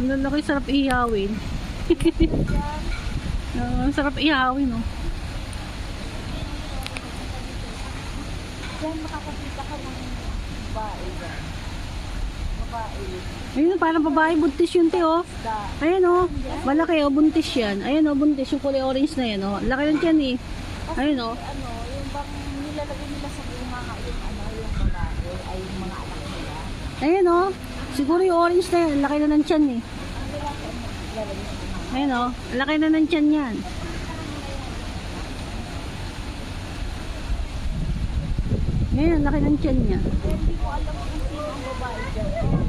Ang lalaki, sarap ihawin. Ang sarap ihawin, oh. Diyan makakakita ka ng babae dyan. Babae. Ayun, parang babae, buntis yun, te, oh. Ayan, oh. Malaki, oh, buntis yan. Ayan, oh, buntis. Yung kulay orange na yan, oh. Laki lang yan, eh. Ayun, oh. Ano, yung bang nilalagay nila sa bunga yung ano, yung babae ay yung mga anak nila. Ayan, oh. Siguro yung orange na yan. Laki na ng tiyan, eh. Ayan, oh. Laki na ng tiyan yan. Ayan, laki ng tiyan niya. Hindi ko alam kung sino ang babae dyan.